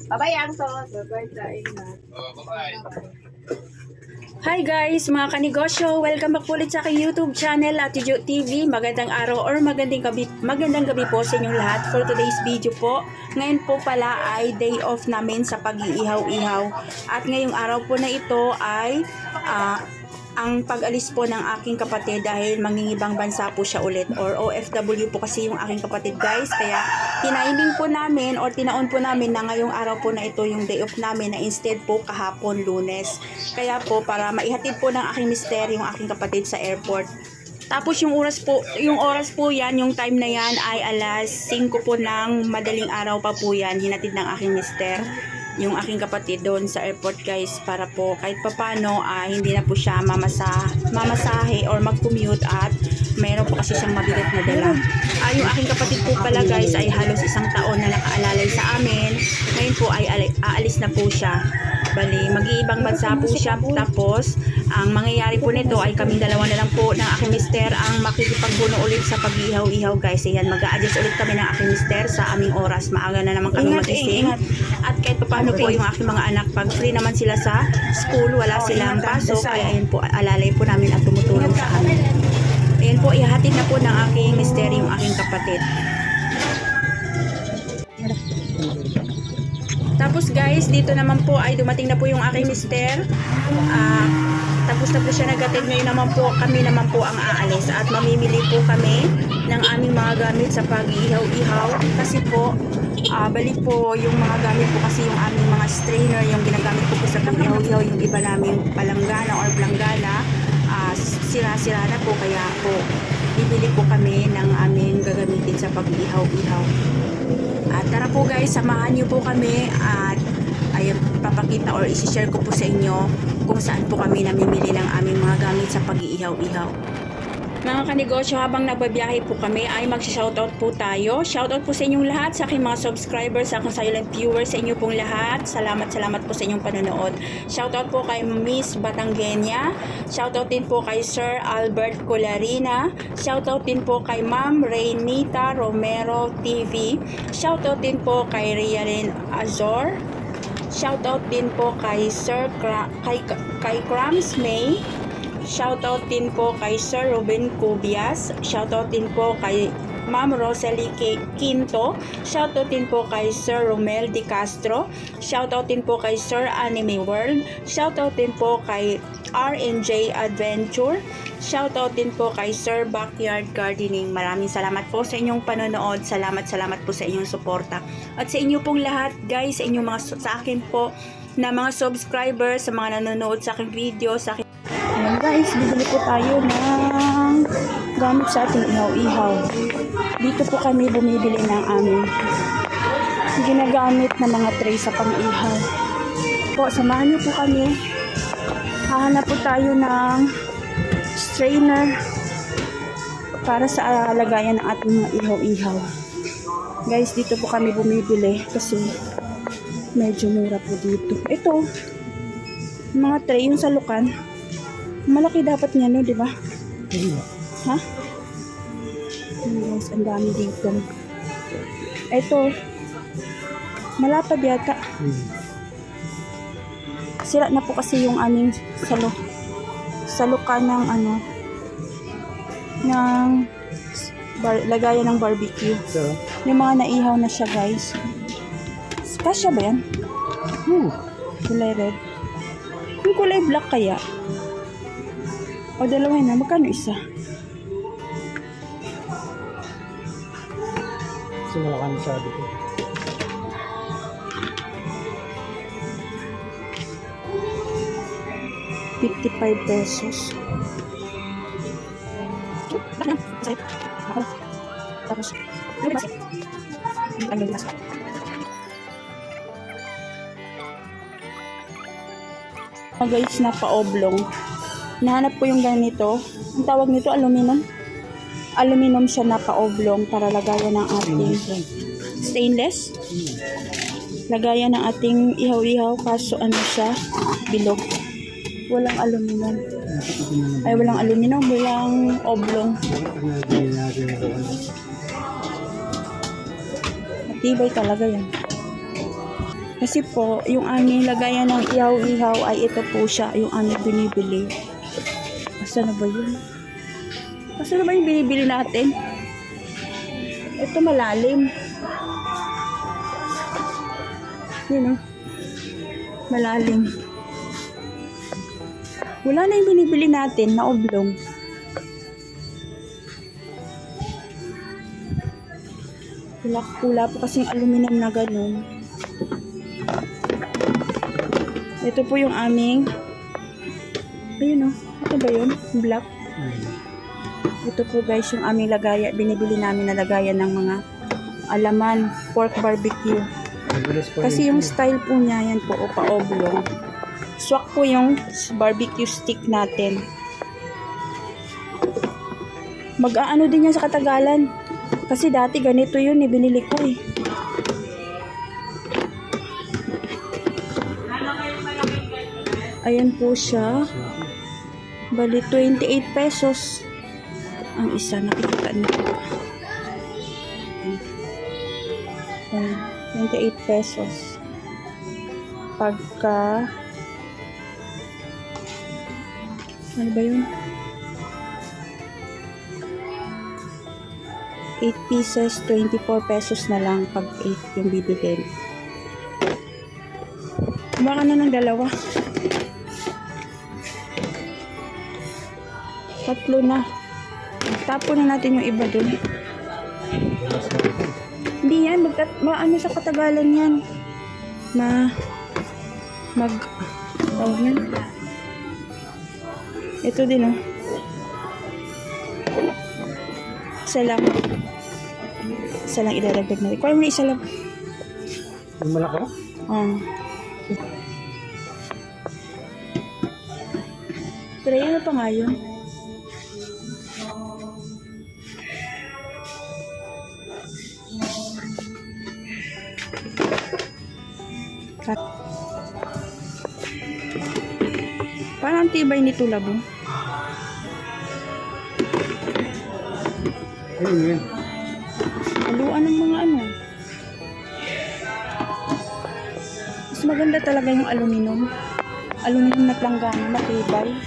Babayang to. Bye-bye sa ingat. Bye-bye. Hi guys, mga kanegosyo! Welcome back ulit sa aking YouTube channel, Ate Jo TV. Magandang araw or magandang gabi po sa inyong lahat. For today's video po, ngayon po pala ay day off namin sa pag-iihaw-ihaw. At ngayong araw po na ito ay ang pag-alis po ng aking kapatid dahil mangingibang bansa po siya ulit, or OFW po kasi yung aking kapatid guys. Kaya tiniming po namin or tinaon po namin na ngayong araw po na ito yung day off namin, na instead po kahapon Lunes. Kaya po para maihatid po ng aking mister yung aking kapatid sa airport. Tapos yung oras po yan, yung time na yan ay alas 5 po ng madaling araw pa po yan. Hinatid ng aking mister yung aking kapatid doon sa airport guys, para po kahit papano hindi na po siya mamasahe or mag-commute, at mayroon po kasi siyang mabigat na dala. Yung aking kapatid po pala guys ay halos 1 taon na nakaalalay sa amin. Ngayon po ay aalis na po siya. Bali, mag-iibang bansa po siya. Tapos, ang mangyayari po nito ay kaming dalawa na lang po ng aking mister ang makikipagbuno ulit sa pag-ihaw-ihaw guys. Ayan, mag-a-adjust ulit kami ng aking mister sa aming oras. Maaga na naman kami magising. At kahit paano po yung aking mga anak, pag free naman sila sa school, wala silang pasok, kaya ayun po, alalay po namin at tumutulong sa amin. Ayan po, ihahatid na po ng aking mister yung aking kapatid. Tapos guys, dito naman po ay dumating na po yung aking mister. Tapos na po siya naghatid. Ngayon naman po kami naman po ang aalis, at mamimili po kami ng aming mga gamit sa pag-ihaw-ihaw. Kasi po, balik po yung mga gamit po, kasi yung aming mga strainer, yung ginagamit ko po sa pag-ihaw-ihaw, yung iba naming palanggana or blanggana, sira-sira na po. Kaya po, bibili po kami ng aming gagamitin sa pag-ihaw-ihaw. At tara po guys, samahan niyo po kami, at ayun, papakita or isi-share ko po sa inyo kung saan po kami namimili ng aming mga gamit sa pag-iihaw-ihaw. Mga kanegosyo, habang nagbabiyahe po kami ay mag-shoutout po tayo. Shoutout po sa inyong lahat, sa aking mga subscribers, sa aking silent viewers, sa inyo pong lahat. Salamat po sa inyong panonood. Shoutout po kay Miss Batangueña. Shoutout din po kay Sir Albert Colarina. Shoutout din po kay Ma'am Reynita Romero TV. Shoutout din po kay Rialyn Azor. Shoutout din po kay kay Crams May. Shoutout din po kay Sir Ruben Cubias. Shoutout din po kay Ma'am Rosalie Quinto. Shoutout din po kay Sir Romel Di Castro. Shoutout din po kay Sir Anime World. Shoutout din po kay RNJ Adventure. Shoutout din po kay Sir Backyard Gardening. Maraming salamat po sa inyong panonood. Salamat po sa inyong suporta. At sa inyo pong lahat guys, sa akin po na mga subscribers, sa mga nanonood sa aking video, sa aking... Ayan guys, bibili po tayo ng gamit sa ating ihaw-ihaw. Dito po kami bumibili ng aming ginagamit na mga tray sa pang-ihaw. Po, samahan niyo po kami. Hahanap po tayo ng strainer para sa lagayan ng ating mga ihaw-ihaw. Guys, dito po kami bumibili kasi medyo mura po dito. Ito, mga tray, yung salukan. Malaki dapat niya, no, di ba? Ha? Guys, ang dami dito. Ito, malapad yata. Sira na po kasi yung aming salukan ng lagayan ng barbecue. Yung mga naihaw na siya, guys. Kasya ba yan? Kulay red. Yung kulay black kaya? O dalawa na, magkano isa? Kasi wala kami sabi ko. ₱55. Tapos, guys, napa-oblong. Nahanap ko yung ganito. Ang tawag nito, aluminum. Aluminum siya, napa-oblong, para lagayan ng ating stainless. Lagayan ng ating ihaw-ihaw, kaso siya, bilog. Walang aluminum. Ay, walang aluminum, walang oblong. Matibay talaga yan. Kasi po, yung aming lagayan ng ihaw-ihaw ay ito po siya, yung aming binibili. Asa na ba yun? Asa na ba yung binibili natin? Ito malalim. Yun, oh. Malalim. Wala na yung binibili natin na oblong. Pula po kasing aluminum na ganun. Ito po yung aming, ayun, oh. Ito ba yun? Black. Ito po guys yung aming lagayan. Binibili namin na lagayan ng mga alaman, pork barbecue. Kasi yung style po niya, yan po, o pa-oblong. Swak po yung barbecue stick natin. Mag-aano din yan sa katagalan. Kasi dati ganito yun, binili ko eh. Ayan po siya. Bali, 28 pesos. Ang isa, nakikita nito. 28 pesos. Pagka ano ba yun? 8 pieces, 24 pesos na lang pag 8 yung bibilin. Baka na ng dalawa. Tatlo na. Tapon na natin yung iba dun. Hindi yan, ano sa katagalan yan. Tawag yan. Ito din, oh. Isa lang. Isa lang idaragdag na. Ikaw mo na isa lang. Yung malaki? Try ano pa nga yun? Parang tibay nito labo. Ayun yun. Haluan ng mga ano. Mas maganda talaga yung aluminum. Aluminum na planggana, matibay.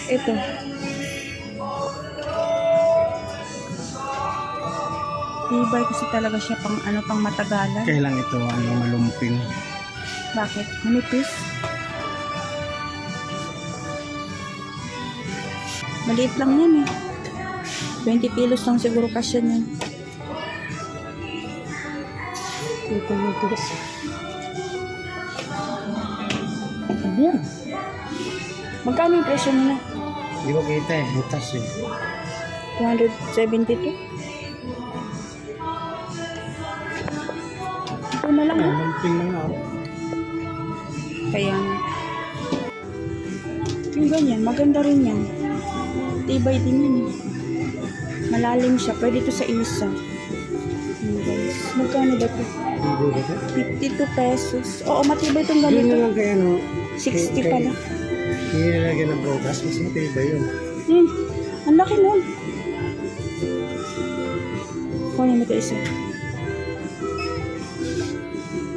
Ito. Tibay kasi talaga siya pang matagalan. Kailang ito, malumping. Bakit? Manipis? Maliit lang yan eh. 20 kilos lang siguro kasya niyan. Ito yung tigas. Ayan. Magkano yung presyo nila? Hindi ko kita eh. Butas eh. 272? Ito na lang. Malumping lang ako. Kaya yung ganyan, maganda rin yan. Tibay din yan eh. Malalim siya. Pwede ito sa isa. Guys, magkano ba ito? 52 pesos. Oo, matibay itong Yun na ganito. lang kaya 60 pala. Hindi nilagyan ng brogas. Mas matibay yun. Ang laki nun. Kunin mo ito isa.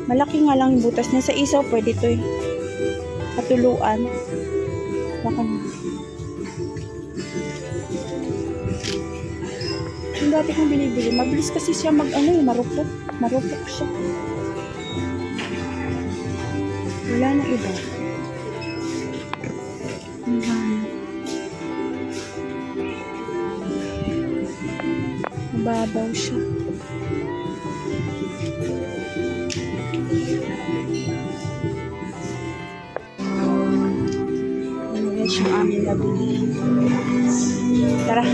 Malaki nga lang yung butas niya. Sa isaw, pwede ito eh. Katuluan. Baka na. Yung dati kong binibili, mabilis kasi siya marupok. Marupok siya. Wala na iba. Mababaw siya. Ano guys yung aming nabili. Tara.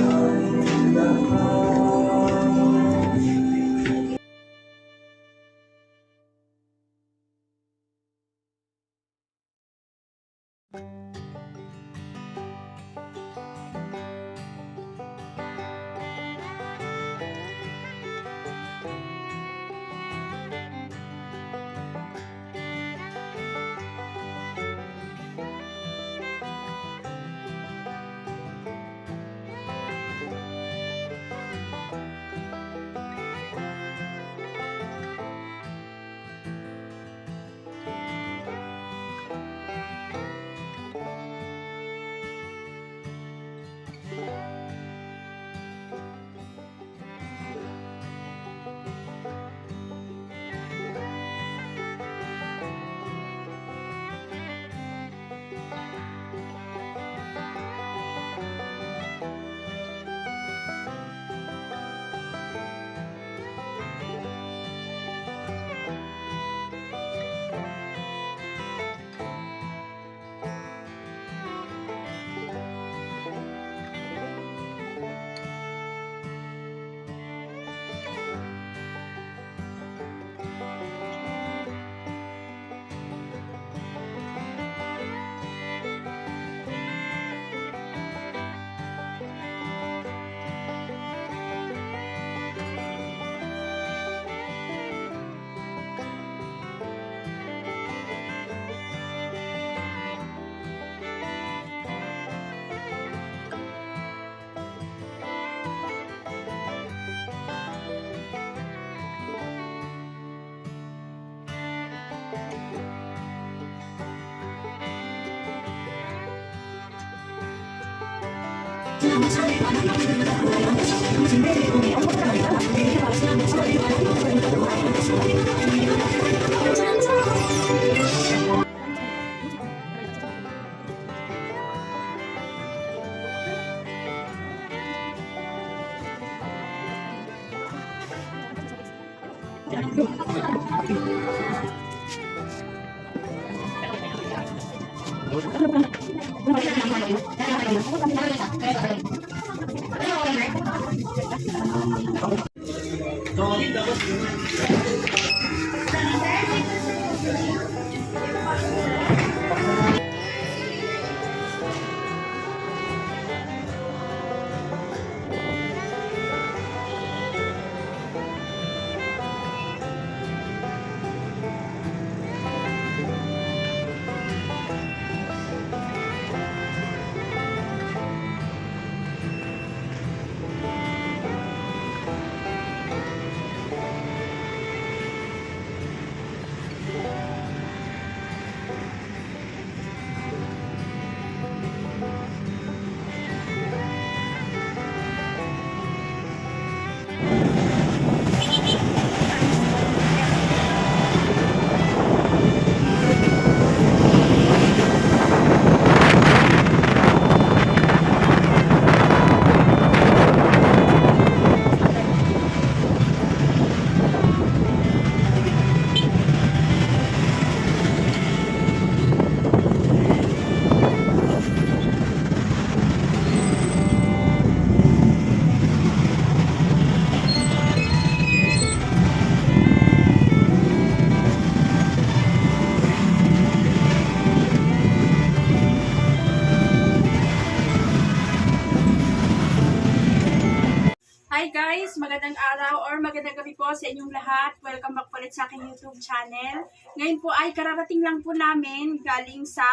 Hi guys! Magandang araw or magandang gabi po sa inyong lahat. Welcome back ulit sa aking YouTube channel. Ngayon po ay kararating lang po namin galing sa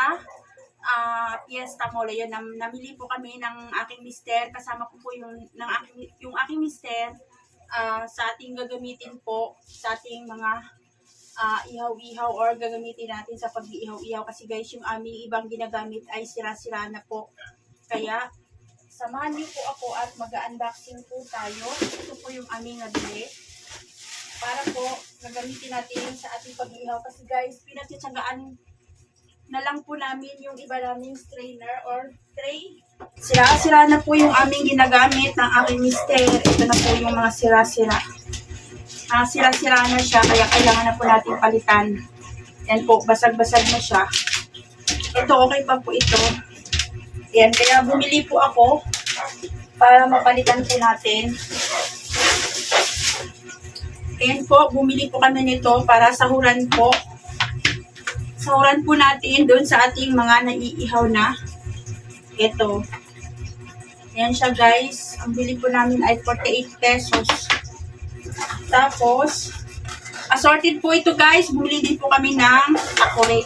Fiesta Mall. Yun, namili po kami ng aking mister. Kasama ko po yung aking mister sa ating gagamitin po sa ating mga ihaw-ihaw or gagamitin natin sa pag-iihaw-ihaw. Kasi guys, yung aming ibang ginagamit ay sira-sira na po. Kaya samahan niyo po ako at mag-unboxing po tayo. Ito po yung aming nabili. Para po, gagamitin natin sa ating pag-ihaw. Kasi guys, pinagtsatsagaan na lang po namin yung iba naming strainer or tray. Sira-sira na po yung aming ginagamit ng aking mister. Ito na po yung mga sira-sira. Sira-sira na siya, kaya kailangan na po natin palitan. Yan po, basag-basag na siya. Ito, okay pa po ito. Yan, kaya bumili po ako para mapalitan po natin. Ayan po, bumili po kami nito para sahuran po. Sahuran po natin doon sa ating mga naiihaw na. Ito. Ayan siya guys. Ang bili po namin ay 48 pesos. Tapos, assorted po ito guys. Bumili din po kami ng takore.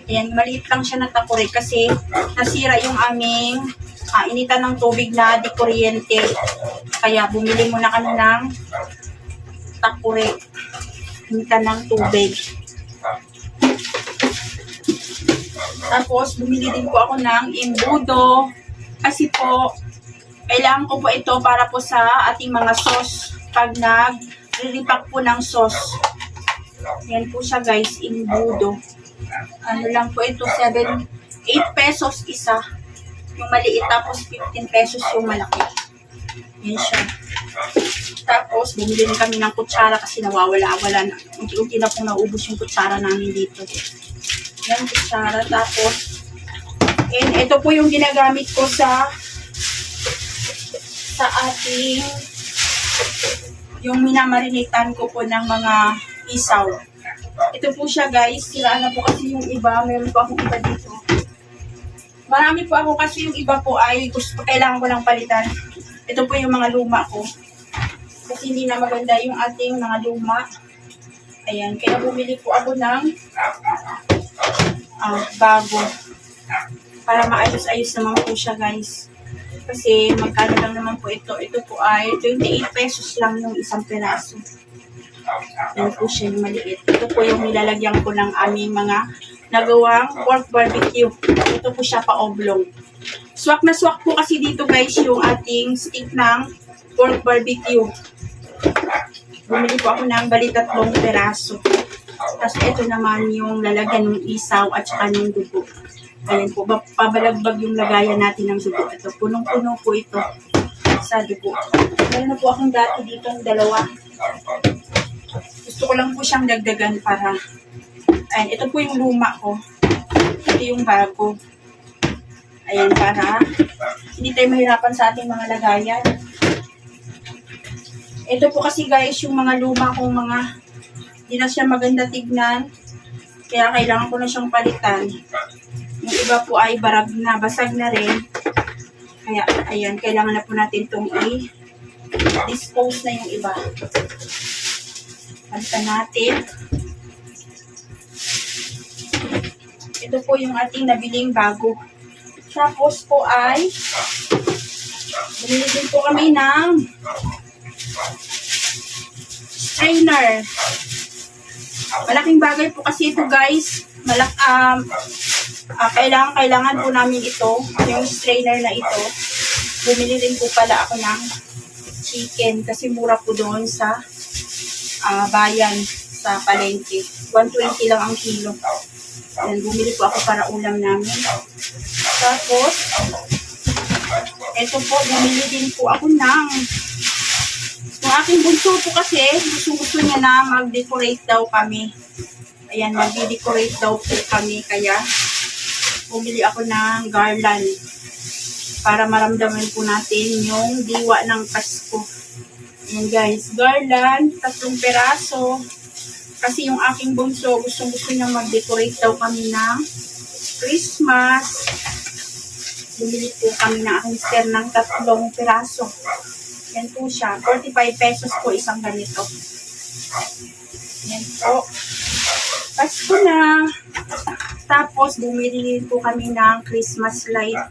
Ayan, maliit lang siya na takore kasi nasira yung aming initan ng tubig na di kuryente. Kaya bumili muna kami ng takore. Initan ng tubig. Tapos, bumili din po ako ng imbudo. Kasi po, kailangan ko po ito para po sa ating mga sauce. Pag nag-repack po ng sauce. Yan po siya guys, imbudo. Ano lang po ito, 8 pesos isa. Yung maliit, tapos 15 pesos yung malaki. Yan siya. Tapos, bumili din kami ng kutsara kasi nawawala-wala na. Unti-unti na pong naubos yung kutsara namin dito. Yan, kutsara. Tapos, and ito po yung ginagamit ko sa ating yung minamarinitan ko po ng mga isaw. Ito po siya guys, siraan na po kasi yung iba, meron po akong iba dito. Marami po ako kasi yung iba po ay kailangan ko lang palitan. Ito po yung mga luma ko. Kasi hindi na maganda yung ating mga luma. Ayan, kaya bumili po ako ng bago. Para maayos-ayos naman po siya guys. Kasi magkano lang naman po ito. Ito po ay 28 pesos lang yung isang peraso. Yan po siya yung maliit. Ito po yung nilalagyan ko ng aming mga nagawang pork barbecue. Ito po siya pa-oblong. Swak na swak po kasi dito guys yung ating stick ng pork barbecue. Bumili po ako ng bali 3 peraso. Tapos ito naman yung lalagyan ng isaw at saka ng dugo. Ayan po, pabalagbag yung lagayan natin ng dugo. Ito, punong-puno po ito sa dugo. Meron na po akong dati dito ng 2. Gusto ko lang po siyang dagdagan para, ayan, ito po yung luma ko. Ito yung bago. Ayan, para hindi tayo mahirapan sa ating mga lagayan. Ito po kasi guys, yung mga luma kong mga, hindi na siya maganda tignan. Kaya kailangan ko na siyang palitan. Yung iba po ay barag na, basag na rin. Kaya, ayan, kailangan na po natin itong i-dispose na yung iba. Palitan natin. Ito po yung ating nabiling bago. Tapos po ay, bumili din po kami ng strainer. Malaking bagay po kasi ito guys. Kailangan po namin ito, yung strainer na ito. Bumili din po pala ako ng chicken kasi mura po doon sa bayan, sa palengke. 120 lang ang kilo. Ayan, bumili po ako para ulam namin. Tapos, ito po, bumili din po ako ng, yung aking bunso po kasi, gusto niya na mag-decorate daw kami. Ayan, mag-decorate daw po kami, kaya bumili ako ng garland para maramdaman po natin yung diwa ng Pasko. Ayan guys, garland, 3 peraso. Kasi yung aking bunso, gusto niya mag-decorate daw kami ng Christmas. Bumili po kami ng aking mister ng 3 peraso. Yan po siya. 45 pesos po isang ganito. Yan po. Pasko na. Tapos, bumili po kami ng Christmas light.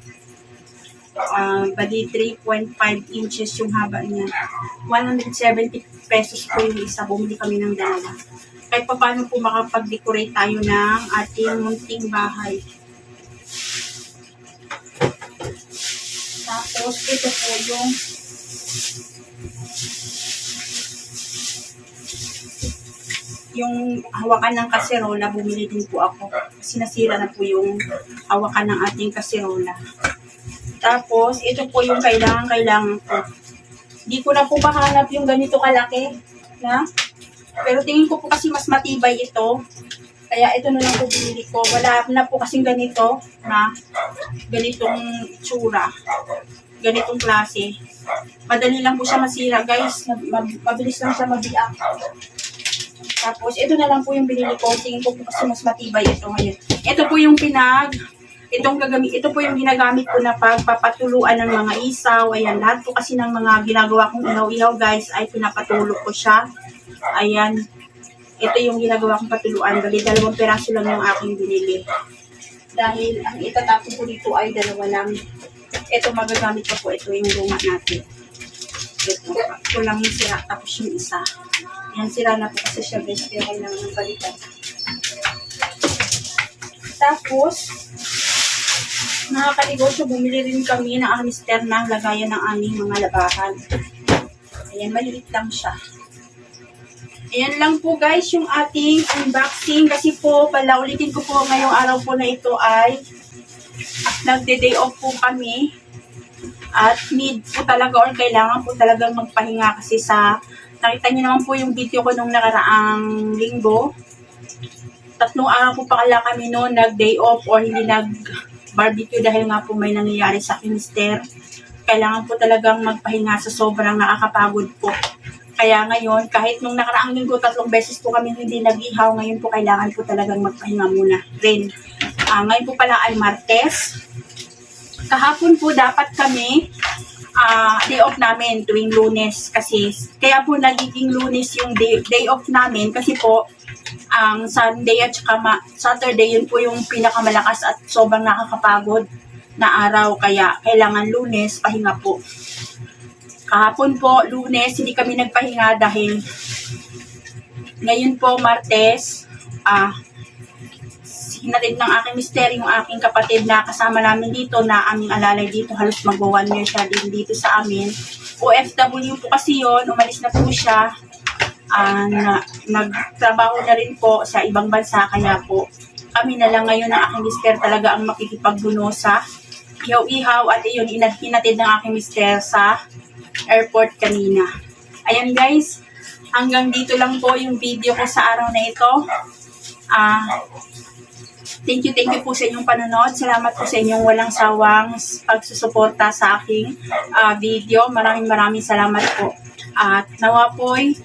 Bali 3.5 inches yung haba niya. 170 pesos po yung isa. Bumili kami ng 2. Kahit pa paano po makapag-decorate tayo ng ating munting bahay. Tapos, ito po yung hawakan ng kaserola, bumili din po ako. Kasi nasira na po yung hawakan ng ating kaserola. Tapos, ito po yung kailangan ko. Hindi ko na po mahanap yung ganito kalaki. Na? Pero tingin ko po kasi mas matibay ito. Kaya ito na lang po binili ko. Wala na po kasing ganito na ganitong itsura. Ganitong klase. Madali lang po siya masira, guys. Mabilis lang siya mabiyak. Tapos, ito na lang po yung binili ko. Tingin ko po kasi mas matibay ito ngayon. Ito po yung ito po yung ginagamit ko na pagpapatuluan ng mga isaw. Ayan, lahat po kasi ng mga ginagawa kong ihaw-ihaw, guys, ay pinapatulog ko siya. Ayan, ito yung ginagawa kong patuluan. Bali, 2 peraso lang yung aking binili. Dahil ang itatapon ko dito ay 2 lang. Ito, magagamit pa po. Ito yung luma natin. Ito lang yung sira. Tapos yung isa. Yan, sira na po kasi siya, guys. Kaya kailangan ng balikan. Tapos, mga kanegosyo, bumili rin kami ng aking mister ng lagayan ng aming mga labahan. Ayan, maliit lang siya. Ayan lang po guys yung ating unboxing. Kasi po, ulitin ko po ngayong araw po na ito ay nagde-day off po kami. At need po talaga or kailangan po talagang magpahinga kasi nakita niyo naman po yung video ko nung nakaraang linggo. 3 araw po pala kami noon nag-day off or hindi nag-barbecue dahil nga po may nangyayari sa aking mister. Kailangan po talagang magpahinga sa sobrang nakakapagod po. Kaya ngayon, kahit nung nakaraang linggo, 3 beses po kami hindi nag-ihaw, ngayon po kailangan po talagang magpahinga muna rin. Ngayon po pala ay Martes. Kahapon po dapat kami, day off namin tuwing Lunes. Kaya po nagiging Lunes yung day off namin kasi po, ang Sunday at saka Saturday, yun po yung pinakamalakas at sobrang nakakapagod na araw. Kaya kailangan Lunes, pahinga po. Kahapon po, Lunes, hindi kami nagpahinga dahil ngayon po, Martes, hinatid ng aking mister, yung aking kapatid na kasama namin dito, na aming alalay dito, halos magwa 1 year siya din dito sa amin. OFW po kasi yon, umalis na po siya. Nagtrabaho na rin po sa ibang bansa, kaya po kami na lang ngayon ng aking mister talaga ang makikipagbuno sa ihaw-ihaw, at iyon hinatid ng aking mister sa airport kanina. Ayan guys, hanggang dito lang po yung video ko sa araw na ito. Thank you po sa inyong panonood. Salamat po sa inyong walang sawang pagsusuporta sa aking video. Maraming salamat po. At nawa po'y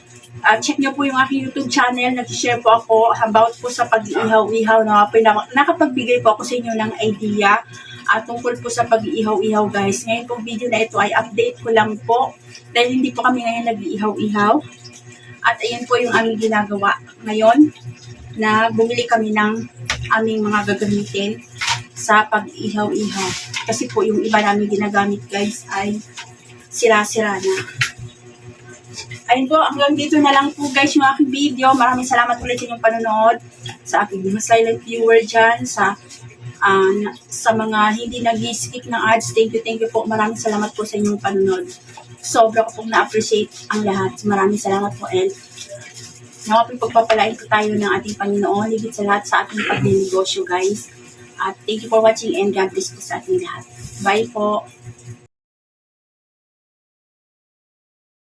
check nyo po yung aking YouTube channel. Nag-share po ako about po sa pag-iihaw-ihaw. Nawa po'y nakapagbigay po ako sa inyo ng idea tungkol po sa pag-iihaw-ihaw guys. Ngayon pong video na ito ay update ko lang po dahil hindi po kami ngayon nag-iihaw-ihaw. At ayan po yung aming ginagawa ngayon, na bumili kami ng aming mga gagamitin sa pag-ihaw-ihaw. Kasi po yung iba namin ginagamit guys ay sira-sira na. Ayun po, hanggang dito na lang po guys yung aking video. Maraming salamat ulit sa inyong panonood, sa aking mga silent viewer dyan, sa mga hindi nag-skip ng ads. Thank you po. Maraming salamat po sa inyong panonood. Sobra ko pong na-appreciate ang lahat. Maraming salamat po, El. Nawa po pagpapalain po tayo ng ating Panginoon, higit sa lahat sa ating pagninegosyo guys. At thank you for watching and God bless po sa ating lahat. Bye po.